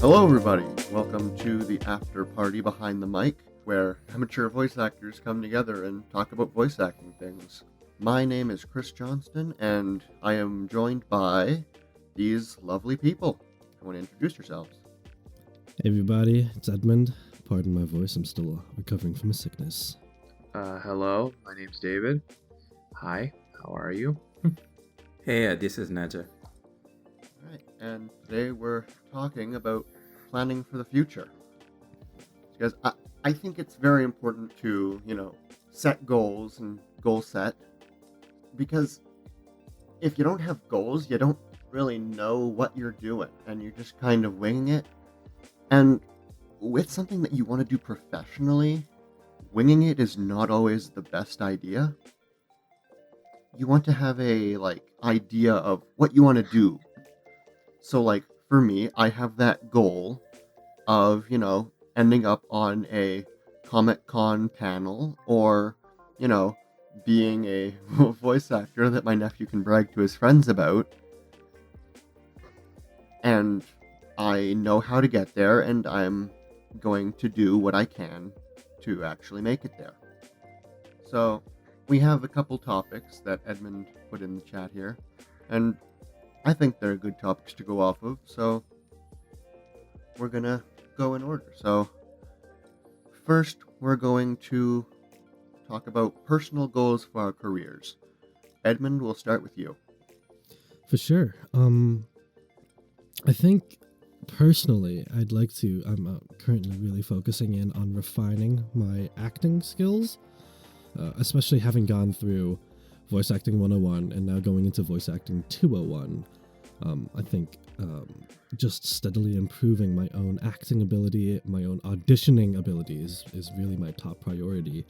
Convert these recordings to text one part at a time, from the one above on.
Hello, everybody. Welcome to the after party behind the mic, where amateur voice actors come together and talk about voice acting things. My name is Chris Johnston, and I am joined by these lovely people. I want to introduce yourselves. Hey everybody, it's Edmund. Pardon my voice, I'm still recovering from a sickness. Hello, my name's David. Hi, how are you? Hey, this is Naja. All right, and today we're talking about planning for the future. Because I think it's very important to, set goals and goal set. Because if you don't have goals, you don't really know what you're doing, and you're just kind of winging it. And with something that you want to do professionally, winging it is not always the best idea. You want to have a idea of what you want to do. So for me, I have that goal of, ending up on a Comic-Con panel or, being a voice actor that my nephew can brag to his friends about. And I know how to get there, and I'm going to do what I can to actually make it there. So we have a couple topics that Edmund put in the chat here, and I think they're good topics to go off of, so we're gonna go in order. So first, we're going to talk about personal goals for our careers. Edmund, we'll start with you. For sure. I think personally, I'm currently really focusing in on refining my acting skills, especially having gone through Voice Acting 101 and now going into Voice Acting 201. I think just steadily improving my own acting ability, my own auditioning abilities is really my top priority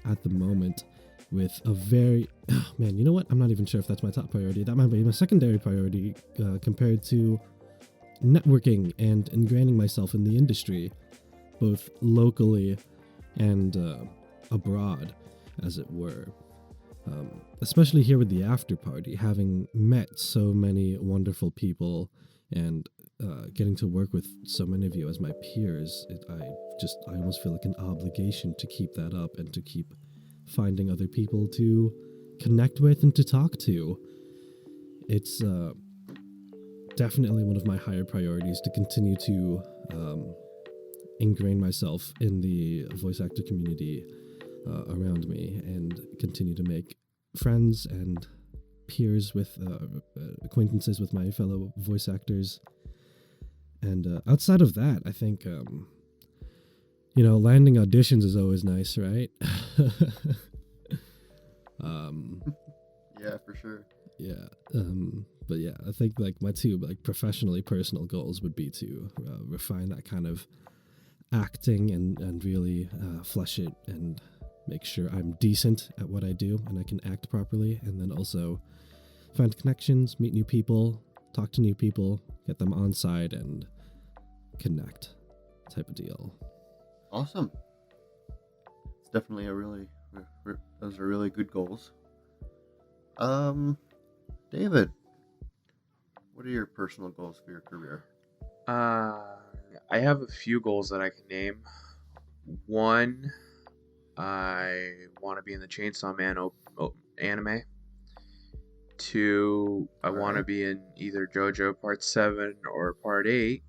at the moment, with a very... man, you know what? I'm not even sure if that's my top priority. That might be my secondary priority compared to networking and ingraining myself in the industry, both locally and abroad, as it were. Especially here with the after party, having met so many wonderful people and getting to work with so many of you as my peers, I almost feel like an obligation to keep that up and to keep finding other people to connect with and to talk to. It's definitely one of my higher priorities to continue to ingrain myself in the voice actor community around me and continue to make friends and peers with acquaintances with my fellow voice actors. And outside of that, I think landing auditions is always nice, right? Yeah, for sure. Yeah. But yeah, I think my two professionally personal goals would be to refine that kind of acting and really flesh it and make sure I'm decent at what I do and I can act properly, and then also find connections, meet new people, talk to new people, get them on side and connect type of deal. Awesome. It's definitely those are really good goals. David, what are your personal goals for your career? I have a few goals that I can name. One, I want to be in the Chainsaw Man anime. Two, I want to be in either JoJo Part 7 or Part 8.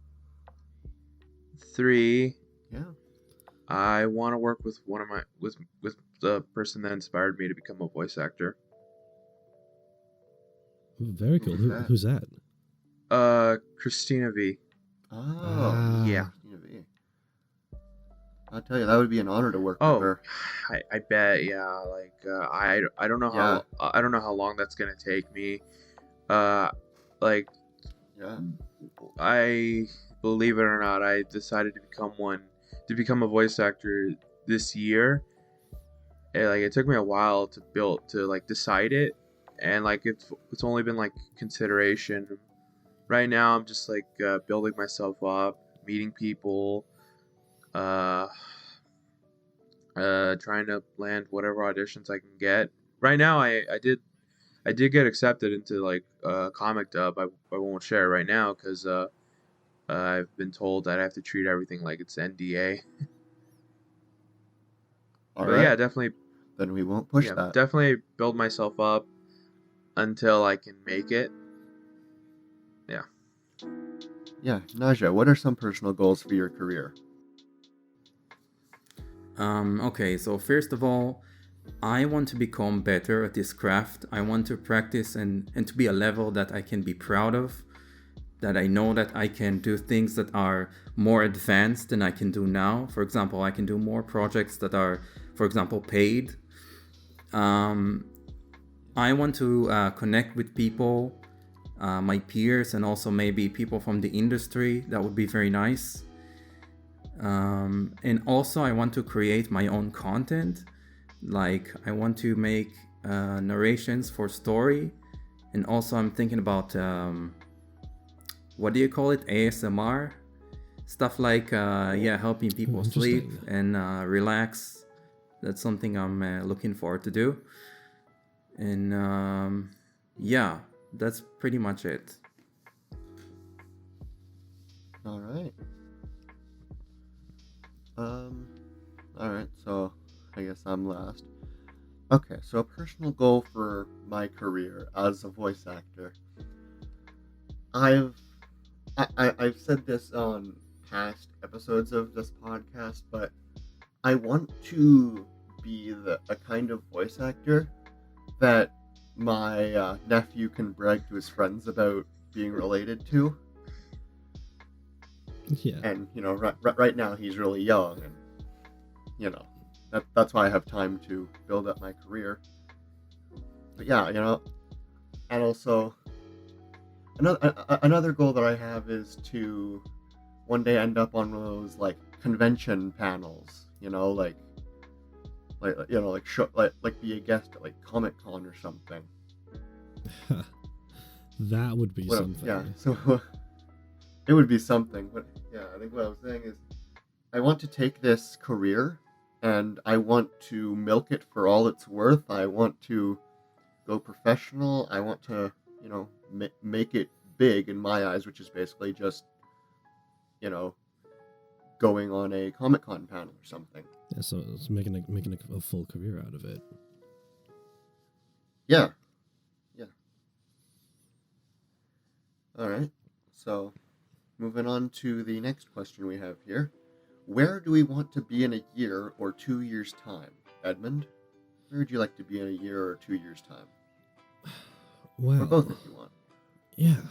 Three, I want to work with with the person that inspired me to become a voice actor. Ooh, very cool. Who's that? Christina V. Oh, yeah. Christina V. I'll tell you, that would be an honor to work with her. I bet, yeah. I don't know how long that's gonna take me. I believe it or not, I decided to become a voice actor this year. It took me a while to decide it, and it's only been consideration. Right now, I'm just building myself up, meeting people, trying to land whatever auditions I can get. Right now, I did get accepted into a comic dub. I won't share it right now because I've been told that I have to treat everything like it's NDA. All But right, yeah, definitely, then we won't push yeah, that. definitely build myself up until I can make it. Yeah. Yeah, Naja, what are some personal goals for your career? Okay, so first of all, I want to become better at this craft. I want to practice and to be a level that I can be proud of, that I know that I can do things that are more advanced than I can do now. For example, I can do more projects that are, for example, paid. I want to connect with people, my peers, and also maybe people from the industry. That would be very nice. And also, I want to create my own content. Like, I want to make narrations for story. And also, I'm thinking about what do you call it? ASMR? Stuff like, helping people sleep interesting. and relax. That's something I'm looking forward to do. And yeah, that's pretty much it. All right. All right, so I guess I'm last. Okay, so a personal goal for my career as a voice actor. I've I've said this on past episodes of this podcast, but I want to be a kind of voice actor that my nephew can brag to his friends about being related to. Yeah. And right now he's really young, and that's why I have time to build up my career. But yeah, and also another goal that I have is to one day end up on one of those like convention panels, like be a guest at like Comic-Con or something. That would be something. Yeah, so it would be something. But yeah, I think what I was saying is I want to take this career and I want to milk it for all it's worth. I want to go professional. I want to, make it big in my eyes, which is basically just, going on a Comic-Con panel or something. Yeah, so it's making a full career out of it. Yeah. All right. So, moving on to the next question we have here. Where do we want to be in a year or 2 years' time? Edmund, where would you like to be in a year or 2 years' time? Well, or both if you want. Yeah,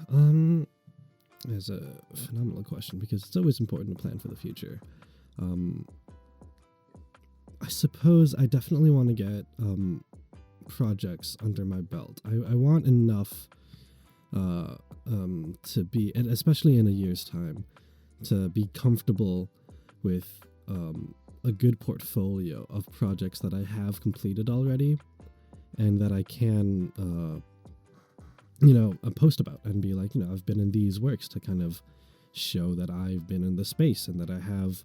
it's a phenomenal question because it's always important to plan for the future. I suppose I definitely want to get projects under my belt. I want enough to be, and especially in a year's time, to be comfortable with a good portfolio of projects that I have completed already and that I can post about and be like, I've been in these works, to kind of show that I've been in the space and that I have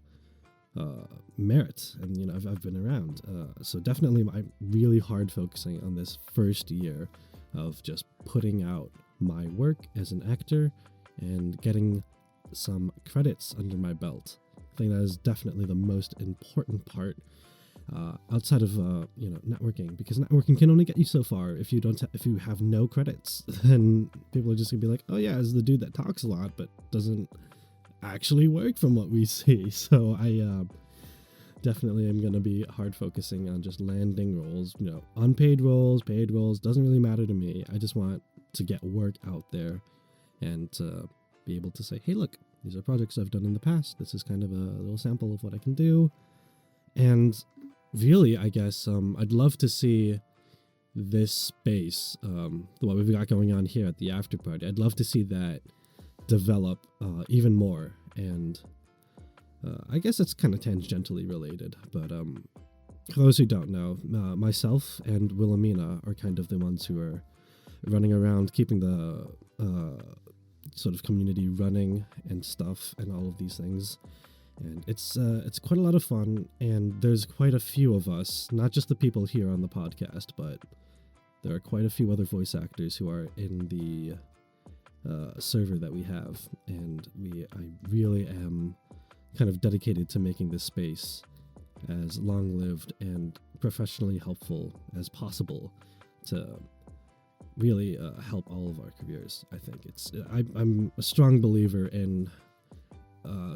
merit and I've been around. So definitely I'm really hard focusing on this first year of just putting out my work as an actor and getting some credits under my belt. I think that is definitely the most important part outside of networking, because networking can only get you so far. If you have no credits, then people are just gonna be like, oh yeah, it's the dude that talks a lot but doesn't actually work from what we see. So I definitely am gonna be hard focusing on just landing roles, unpaid roles, paid roles, doesn't really matter to me. I just want to get work out there and to be able to say, hey, look, these are projects I've done in the past. This is kind of a little sample of what I can do. And really, I guess I'd love to see this space, what we've got going on here at the after party. I'd love to see that develop even more. And I guess it's kind of tangentially related, but for those who don't know, myself and Wilhelmina are kind of the ones who are running around keeping the sort of community running and stuff and all of these things. And it's quite a lot of fun, and there's quite a few of us, not just the people here on the podcast, but there are quite a few other voice actors who are in the server that we have, and I really am kind of dedicated to making this space as long-lived and professionally helpful as possible to really help all of our careers. I think I'm a strong believer in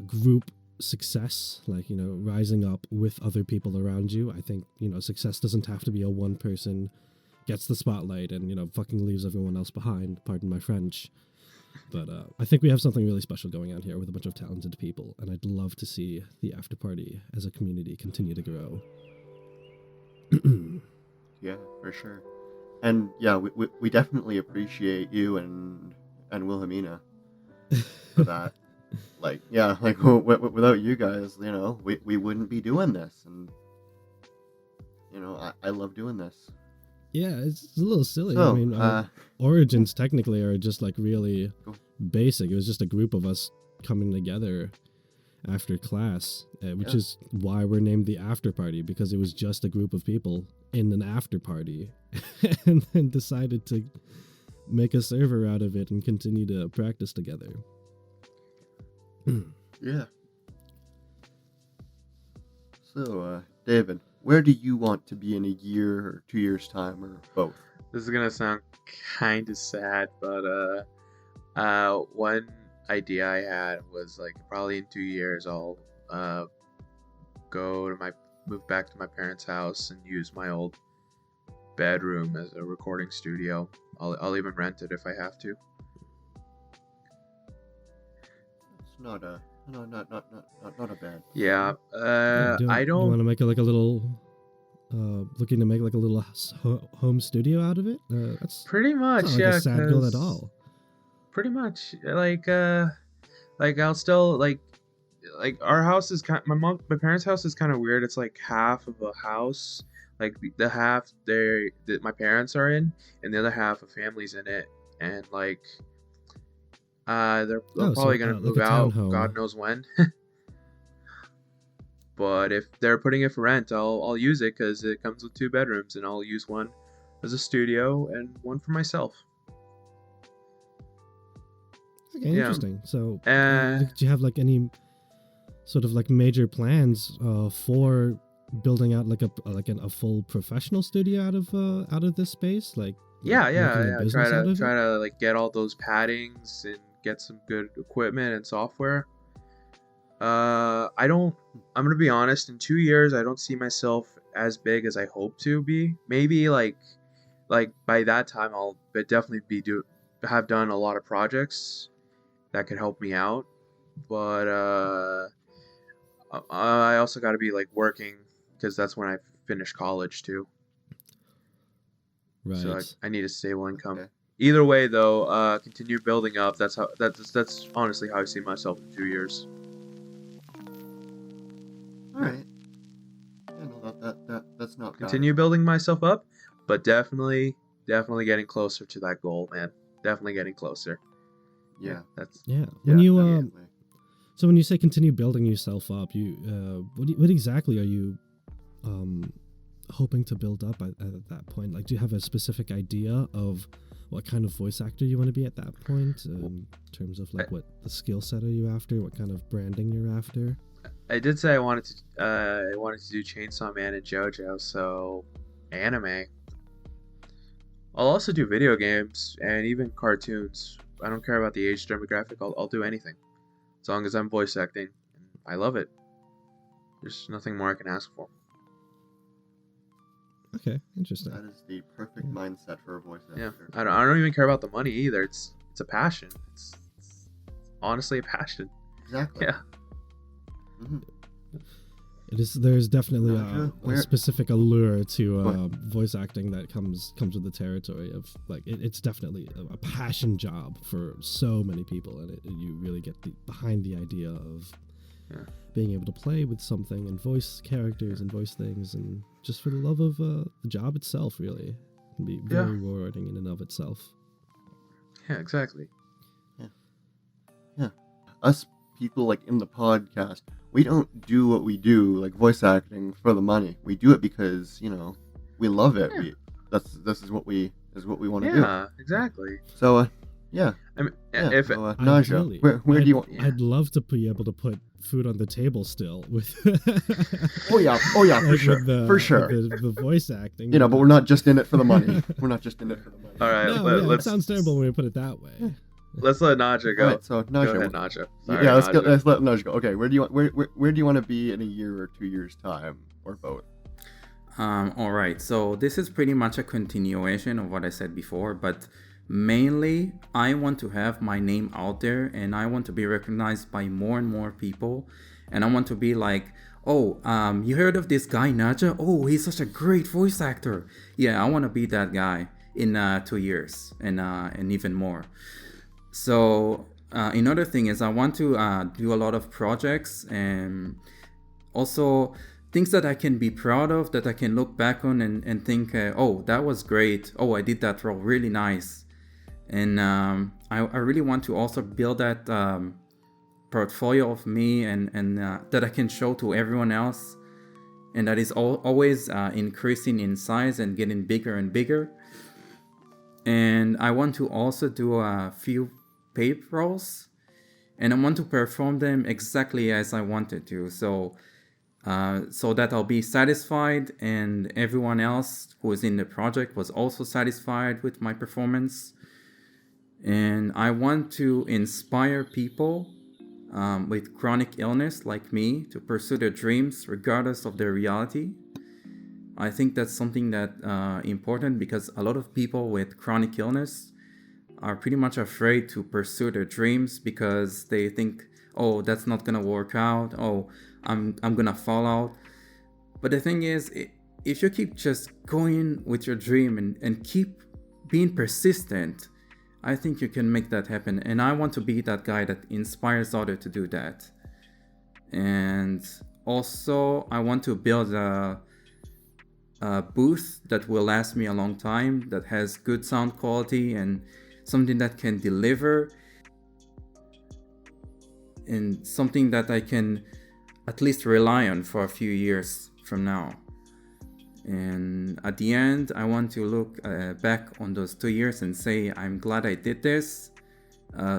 group success, like, you know, rising up with other people around you. I think, you know, success doesn't have to be a one person gets the spotlight and, you know, fucking leaves everyone else behind, pardon my French. But I think we have something really special going on here with a bunch of talented people, and I'd love to see the after party as a community continue to grow. Yeah, for sure. And yeah, we definitely appreciate you and Wilhelmina for that. Like, yeah, like without you guys, you know, we wouldn't be doing this, and you know, I love doing this. Yeah, it's a little silly. So, I mean, our origins technically are just like really basic. It was just a group of us coming together after class, which is why we're named the After Party, because it was just a group of people in an after party and then decided to make a server out of it and continue to practice together. Yeah. So, David, where do you want to be in a year or 2 years' time, or both? This is gonna sound kind of sad, but one idea I had was like probably in 2 years I'll move back to my parents' house and use my old bedroom as a recording studio. I'll even rent it if I have to. It's not a bad. Yeah. I Do you want don't. to make it like a little, looking to make like a little home studio out of it? That's Pretty much, not like yeah. a sad goal at 'Cause all. Pretty much, like I'll still like our house is my parents' house is kind of weird. It's like half of a house, like the half that my parents are in, and the other half a family's in it, and like they're probably gonna like move a out, townhome. God knows when. But if they're putting it for rent, I'll use it because it comes with 2 bedrooms, and I'll use one as a studio and one for myself. Okay, Yeah. interesting. So, Uh, do you have like any sort of like major plans for building out like a full professional studio out of this space? Like, Yeah, making a business out of it? Try to like get all those paddings and get some good equipment and software. I'm gonna be honest, in 2 years I don't see myself as big as I hope to be. Maybe like by that time I'll definitely have done a lot of projects that could help me out. But I also got to be like working, because that's when I finish college too. Right. So I need a stable income. Okay. Either way, though, continue building up. That's honestly how I see myself in 2 years. All right. Yeah, no, that's not bad. Continue building myself up, but definitely getting closer to that goal, man. Definitely getting closer. Yeah. That's Yeah. When Yeah, you definitely. so when you say continue building yourself up, you what exactly are you hoping to build up at that point? Like, do you have a specific idea of what kind of voice actor you want to be at that point, in terms of like what the skill set are you after, what kind of branding you're after? I did say I wanted to do Chainsaw Man and JoJo, so anime. I'll also do video games and even cartoons. I don't care about the age demographic. I'll do anything, as long as I'm voice acting. I love it. There's nothing more I can ask for. Okay, interesting. That is the perfect mindset for a voice Yeah, actor. I don't even care about the money either. It's a passion. It's honestly a passion. Exactly. Yeah. Mm-hmm. There's definitely Naja, a specific allure to voice acting that comes with the territory of like it's definitely a passion job for so many people, and you really get behind the idea of being able to play with something and voice characters and voice things, and just for the love of the job itself, really it can be very rewarding in and of itself. Yeah, exactly. Yeah. Us people like in the podcast, we don't do what we do, like voice acting, for the money. We do it because, you know, we love it. Yeah. This is what we want to do. Yeah, exactly. So Yeah. I mean, Yeah. if So, I'd Naja, where do you want? I'd love to be able to put food on the table still with. Oh yeah, for like sure, with the, for sure. With the voice acting. But we're not just in it for the money. We're not just in it for the money. all right, No, yeah, it let's sounds terrible when we put it that way. let's let Naja go. All right, so Naja, Go ahead, Naja. Sorry, yeah, Naja. let's let Naja go. Okay, where do you want to be in a year or 2 years time, or both? All right, so this is pretty much a continuation of what I said before, but mainly I want to have my name out there and I want to be recognized by more and more people. And I want to be like, oh, you heard of this guy Naja? Oh, he's such a great voice actor. Yeah, I want to be that guy in 2 years and even more. So another thing is I want to do a lot of projects and also things that I can be proud of, that I can look back on and think, oh, that was great. Oh, I did that role really nice. And I really want to also build that portfolio of me and that I can show to everyone else. And that is always increasing in size and getting bigger and bigger. And I want to also do a few paid roles. And I want to perform them exactly as I wanted to. So that I'll be satisfied and everyone else who is in the project was also satisfied with my performance. And I want to inspire people with chronic illness like me to pursue their dreams regardless of their reality. I think that's something that important because a lot of people with chronic illness are pretty much afraid to pursue their dreams because they think, oh, that's not gonna work out. Oh, I'm gonna fall out. But the thing is, if you keep just going with your dream and keep being persistent, I think you can make that happen. And I want to be that guy that inspires others to do that. And also, I want to build a booth that will last me a long time, that has good sound quality and something that can deliver and something that I can at least rely on for a few years from now. And at the end, I want to look back on those 2 years and say, I'm glad I did this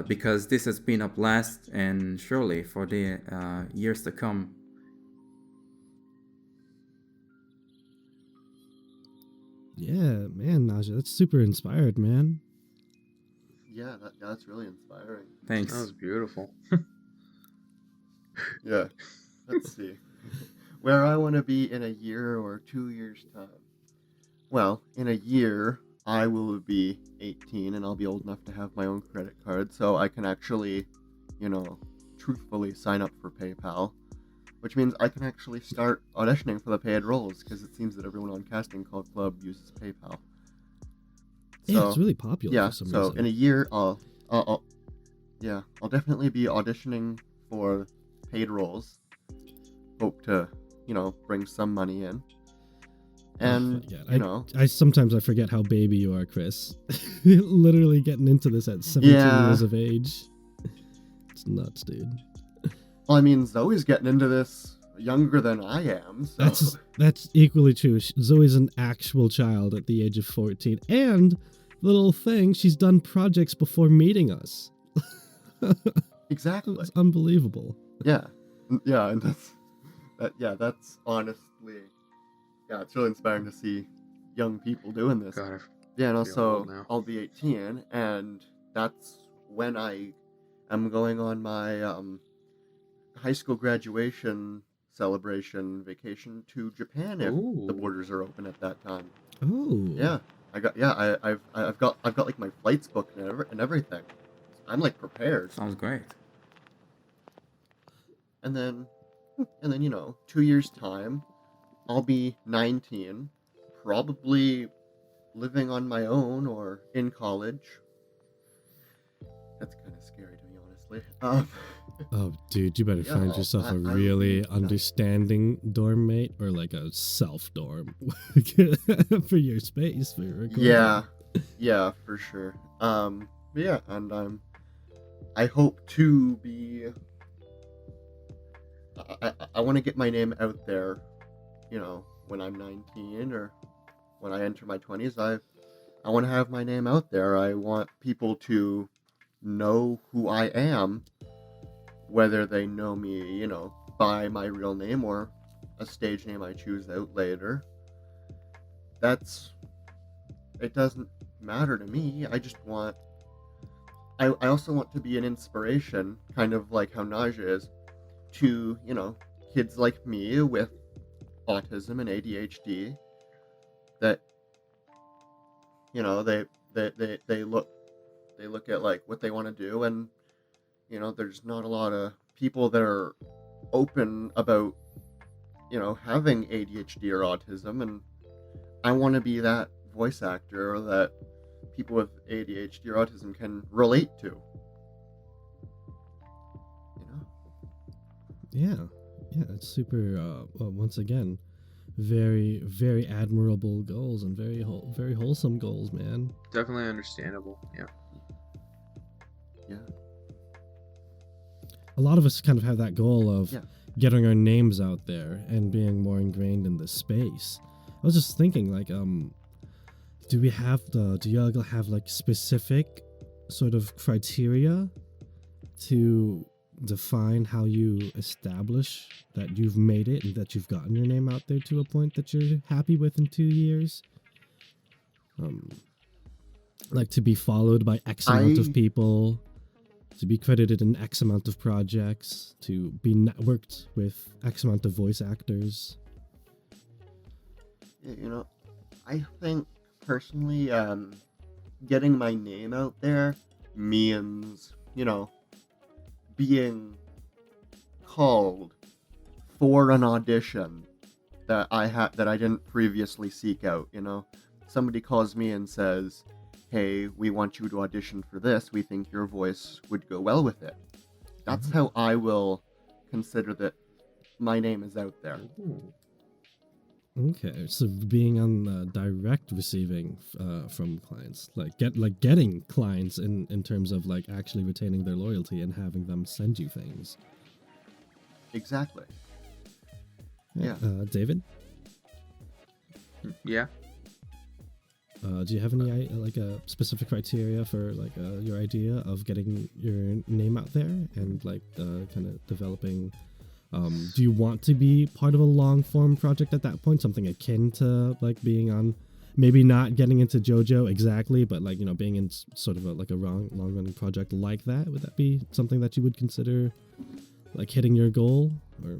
because this has been a blast and surely for the years to come. Yeah, man, Naja, that's super inspired, man. Yeah, that's really inspiring. Thanks. That was beautiful. Yeah. Let's see. Where I want to be in a year or 2 years' time. Well, in a year, I will be 18 and I'll be old enough to have my own credit card, so I can actually, truthfully sign up for PayPal, which means I can actually start auditioning for the paid roles because it seems that everyone on Casting Call Club uses PayPal. Yeah, it's really popular Yeah, for some so reason. in a year, I'll definitely be auditioning for paid roles. Hope to, bring some money in. And, I sometimes I forget how baby you are, Chris. Literally getting into this at 17 years of age. It's nuts, dude. Well, I mean, Zoe's getting into this younger than I am, so... That's equally true. Zoe's an actual child at the age of 14. And, little thing, she's done projects before meeting us. Exactly. It's unbelievable. Yeah, and that's honestly, it's really inspiring to see young people doing this. God, yeah, and also I'll be 18, and that's when I am going on my high school graduation celebration vacation to Japan if the borders are open at that time. Oh. Yeah, I've got like my flights booked and everything. I'm like prepared. Sounds great. And then 2 years time, I'll be 19, probably living on my own or in college. That's kind of scary to me, honestly. Oh, dude, you better find yourself a really understanding dorm mate or like a self dorm for your space for your recording. Yeah, for sure. Yeah, and I hope to be. I want to get my name out there, when I'm 19 or when I enter my 20s. I want to have my name out there. I want people to know who I am, whether they know me, by my real name or a stage name I choose out later. It doesn't matter to me. I also want to be an inspiration, kind of like how Naja is, to, kids like me with autism and ADHD that, they look at like what they want to do, and, there's not a lot of people that are open about, having ADHD or autism, and I want to be that voice actor that people with ADHD or autism can relate to. Yeah, it's super. Once again, very, very admirable goals and very, very wholesome goals, man. Definitely understandable. Yeah. A lot of us kind of have that goal of getting our names out there and being more ingrained in the space. I was just thinking, like, do y'all have like specific sort of criteria to define how you establish that you've made it and that you've gotten your name out there to a point that you're happy with in 2 years? Like to be followed by X amount of people, to be credited in X amount of projects, to be networked with X amount of voice actors. Yeah, I think personally, getting my name out there means, being called for an audition that I didn't previously seek out. Somebody calls me and says, "Hey, we want you to audition for this. We think your voice would go well with it." That's how I will consider that my name is out there. Okay, so being on the direct receiving from clients, getting clients in terms of like actually retaining their loyalty and having them send you things. Exactly. Yeah. David? Yeah. Do you have any like a specific criteria for like your idea of getting your name out there and like kind of developing? Do you want to be part of a long form project at that point? Something akin to like being on, maybe not getting into JoJo exactly, but like, being in sort of a long running project like that? Would that be something that you would consider like hitting your goal? Or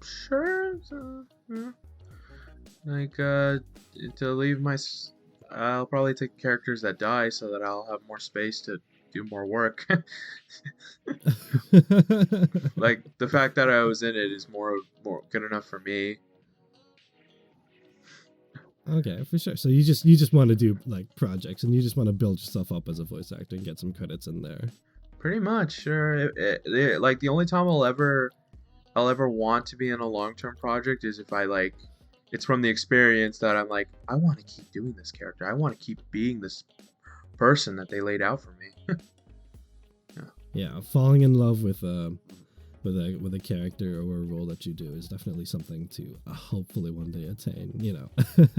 sure. Like to leave I'll probably take characters that die so that I'll have more space to do more work. Like the fact that I was in it is more good enough for me. Okay, for sure. So you just want to do like projects and you just want to build yourself up as a voice actor and get some credits in there. Pretty much, sure. Like the only time I'll ever want to be in a long-term project is if it's from the experience that I'm like, I want to keep doing this character. I want to keep being this person that they laid out for me. Yeah, falling in love with a character or a role that you do is definitely something to hopefully one day attain.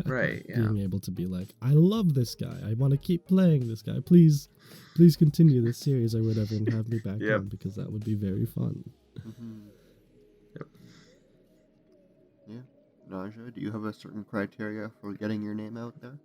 Right. Yeah. Being able to be like, I love this guy. I want to keep playing this guy. Please continue this series or whatever and have me back on, because that would be very fun. Mm-hmm. Yep. Yeah. Naja, do you have a certain criteria for getting your name out there?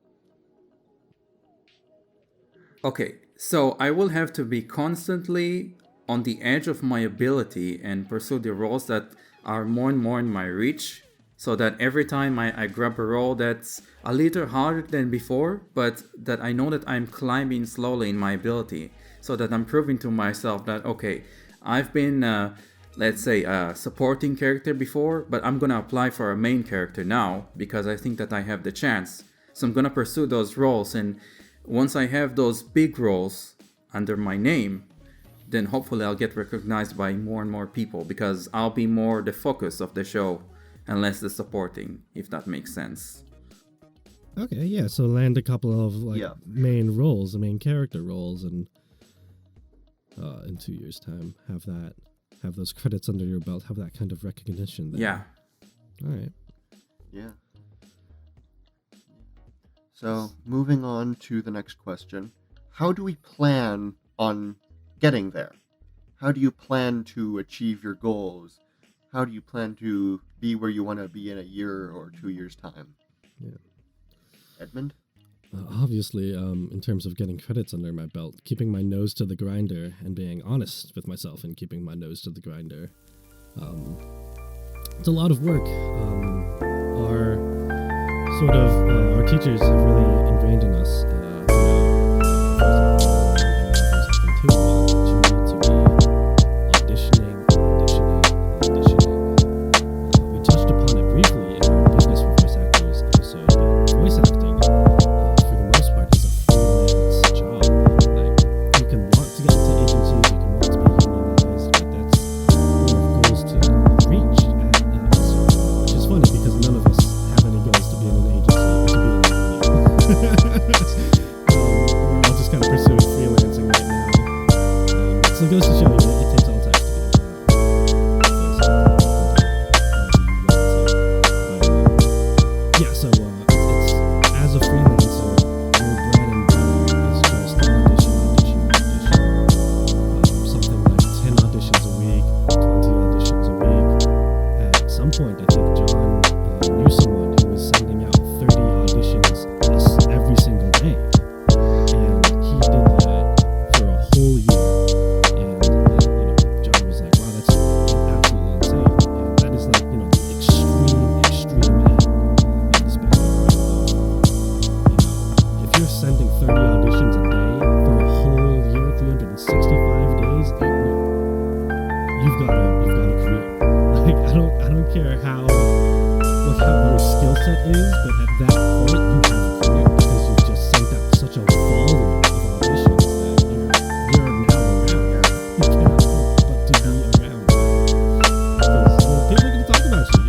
Okay, so I will have to be constantly on the edge of my ability and pursue the roles that are more and more in my reach, so that every time I grab a role that's a little harder than before, but that I know that I'm climbing slowly in my ability, so that I'm proving to myself that, okay, I've been, let's say, a supporting character before, but I'm going to apply for a main character now because I think that I have the chance. So I'm going to pursue those roles, and once I have those big roles under my name, then hopefully I'll get recognized by more and more people because I'll be more the focus of the show and less the supporting, if that makes sense. Okay, yeah, so land a couple of main roles, the main character roles, and in 2 years' time have those credits under your belt, have that kind of recognition there. Yeah. All right. Yeah. So, moving on to the next question. How do we plan on getting there? How do you plan to achieve your goals? How do you plan to be where you want to be in a year or 2 years' time? Yeah. Edmund? Obviously, in terms of getting credits under my belt, keeping my nose to the grinder and being honest with myself and keeping my nose to the grinder. It's a lot of work. Our teachers have really ingrained in us, we touched upon it briefly in our Business for Voice Actors episode, but voice acting, for the most part, is a freelance job. Like, you can want to get into agencies, you can want to be unionized, but that's more goals to reach. Which is funny because none of us have any goals to be in an agency or to be in a union. We're all just kind of pursuing freelancing right now. So it goes to show you that it takes all types to be a voice actor. Yeah, so it's as a freelancer, your bread and butter is just audition. Something like 10 auditions a week, 20 auditions a week. At some point, I think John knew someone who was sending out 30 auditions every single day. And he did that for a whole year. And John was like, wow, that's absolutely insane. And that is like, the extreme end of the spectrum. If you're sending 30 auditions a day for a whole year, 365 days, you've got a career. Like, I don't care how your skill set is, but at that point you have a career because you've just sent out such a volume of auditions that you're now around. You can't help but to be around. Because people are going to talk about you.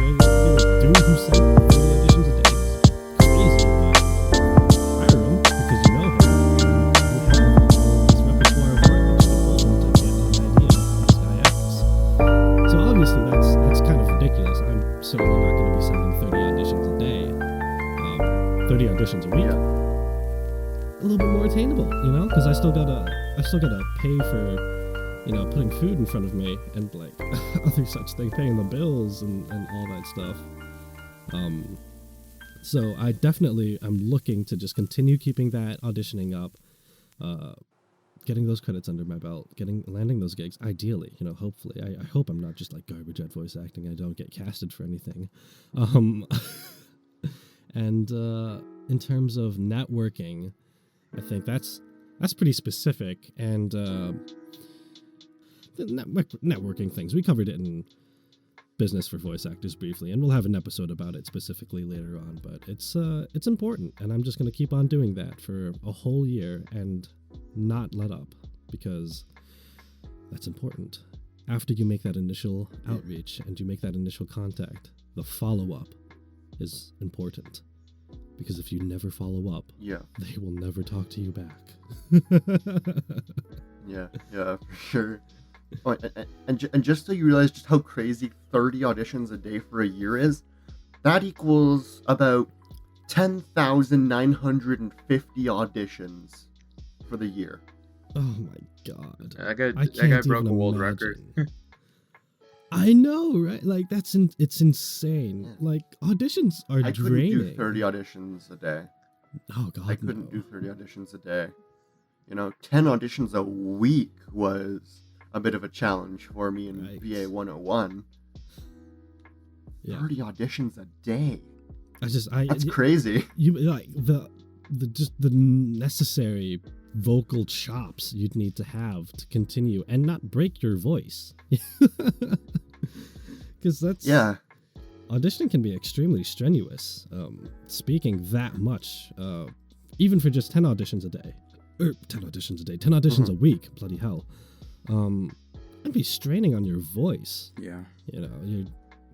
You're a dude who sent 30 auditions a day. It's crazy, but hire him because you know him. You have all this repertoire of work that you can pull from to get an idea of how this guy acts. So obviously that's kind of ridiculous. I'm certainly not going to be sending 30 auditions a day. 30 auditions a week. A little bit more attainable, because I still gotta pay for, putting food in front of me and like other such thing, paying the bills and all that stuff. So I definitely am looking to just continue keeping that auditioning up, getting those credits under my belt, landing those gigs, ideally, hopefully. I hope I'm not just like garbage at voice acting. I don't get casted for anything. And in terms of networking, I think that's pretty specific. And the networking things, we covered it in Business for Voice Actors briefly, and we'll have an episode about it specifically later on. But it's important, and I'm just going to keep on doing that for a whole year and not let up, because that's important. After you make that initial outreach and you make that initial contact, the follow-up is important, because if you never follow up, they will never talk to you back. yeah, for sure. Oh, and just so you realize just how crazy 30 auditions a day for a year is, that equals about 10,950 auditions for the year. Oh my god! That guy broke a world record. I know, right? Like it's insane. Yeah. Like auditions are I draining. couldn't do 30 auditions a day. Oh god, I couldn't do 30 auditions a day. 10 auditions a week was a bit of a challenge for me in VA 101. Yeah. 30 auditions a day. That's crazy. You like the necessary vocal chops you'd need to have to continue and not break your voice. Because auditioning can be extremely strenuous. Speaking that much, even for just 10 auditions a day, 10 auditions a week, bloody hell. It'd be straining on your voice. Yeah. You're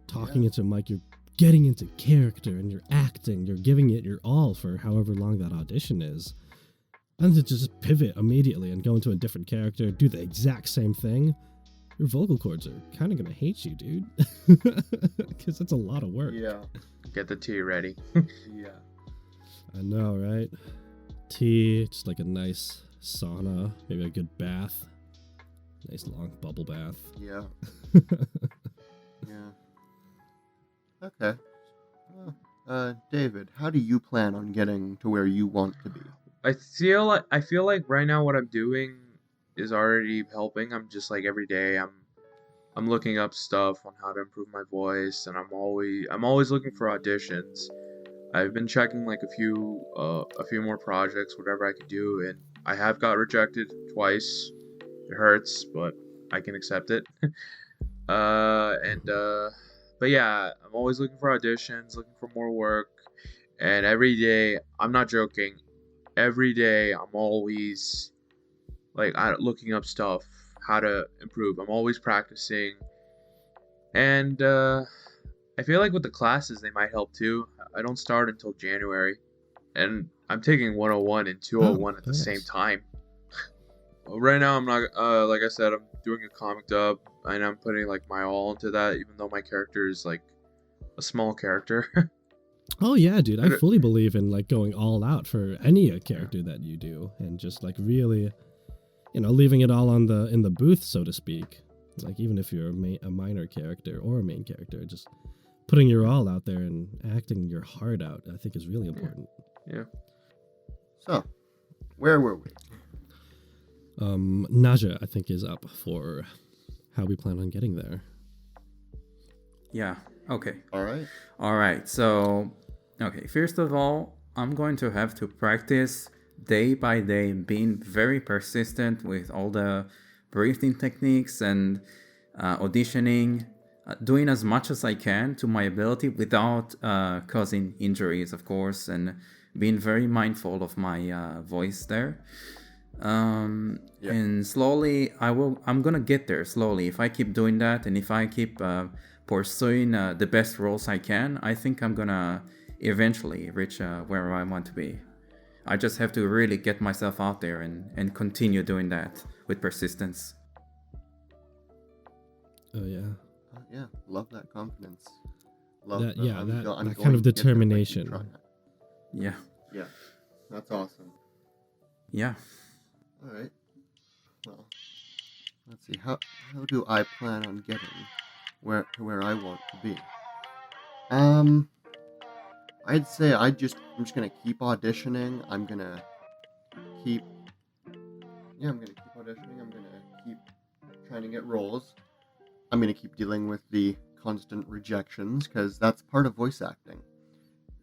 talking into a mic, you're getting into character, and you're acting, you're giving it your all for however long that audition is. And to just pivot immediately and go into a different character, do the exact same thing, your vocal cords are kind of going to hate you, dude. Because it's a lot of work. Yeah. Get the tea ready. Yeah. I know, right? Tea, just like a nice sauna, maybe a good bath. Nice long bubble bath. Yeah. Yeah. Okay. Well, David, how do you plan on getting to where you want to be? I feel like right now what I'm doing is already helping. I'm just like every day I'm looking up stuff on how to improve my voice, and I'm always looking for auditions. I've been checking like a few more projects, whatever I could do, and I have got rejected twice. It hurts, but I can accept it. But yeah, I'm always looking for auditions, looking for more work, and every day, I'm not joking, every day I'm always looking up stuff, how to improve. I'm always practicing, and I feel like with the classes they might help too. I don't start until January, and I'm taking 101 and 201 at the same time. Right now, I'm not, like I said, I'm doing a comic dub, and I'm putting, like, my all into that, even though my character is, like, a small character. Oh yeah, dude, I fully believe in, like, going all out for any character that you do, and just, like, really, leaving it all in the booth, so to speak. Like, even if you're a minor character or a main character, just putting your all out there and acting your heart out, I think is really important. Yeah. So, where were we? Naja, I think, is up for how we plan on getting there. Yeah. Okay. All right. So, okay. First of all, I'm going to have to practice day by day, being very persistent with all the breathing techniques and auditioning, doing as much as I can to my ability without causing injuries, of course, and being very mindful of my voice there. And slowly I'm gonna get there slowly. If I keep doing that, and if I keep pursuing the best roles I can, I think I'm gonna eventually reach where I want to be. I just have to really get myself out there and continue doing that with persistence. Oh yeah. Yeah, love that confidence. That kind of determination. Yeah. Yeah, that's awesome. Yeah. All right. Well, let's see. How do I plan on getting where I want to be? I'd say I'm just gonna keep auditioning. I'm gonna keep auditioning. I'm gonna keep trying to get roles. I'm gonna keep dealing with the constant rejections, because that's part of voice acting.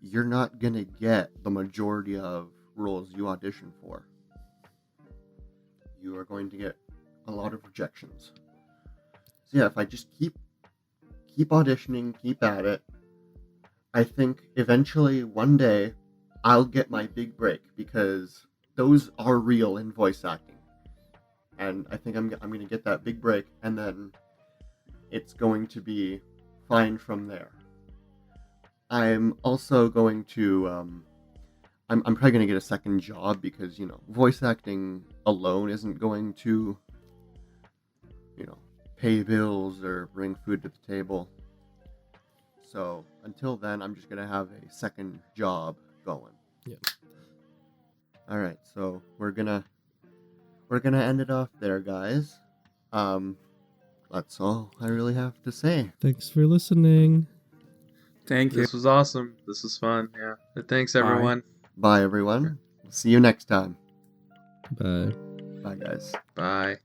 You're not gonna get the majority of roles you audition for. You are going to get a lot of rejections. So yeah, if I just keep auditioning, keep at it, I think eventually one day I'll get my big break, because those are real in voice acting. And I think I'm going to get that big break, and then it's going to be fine from there. I'm also going to I'm probably going to get a second job, because, voice acting alone isn't going to, pay bills or bring food to the table. So until then, I'm just going to have a second job going. Yeah. All right. So we're going to end it off there, guys. That's all I really have to say. Thanks for listening. Thank you. This was awesome. This was fun. Yeah. Thanks, everyone. Bye, everyone. See you next time. Bye. Bye, guys. Bye.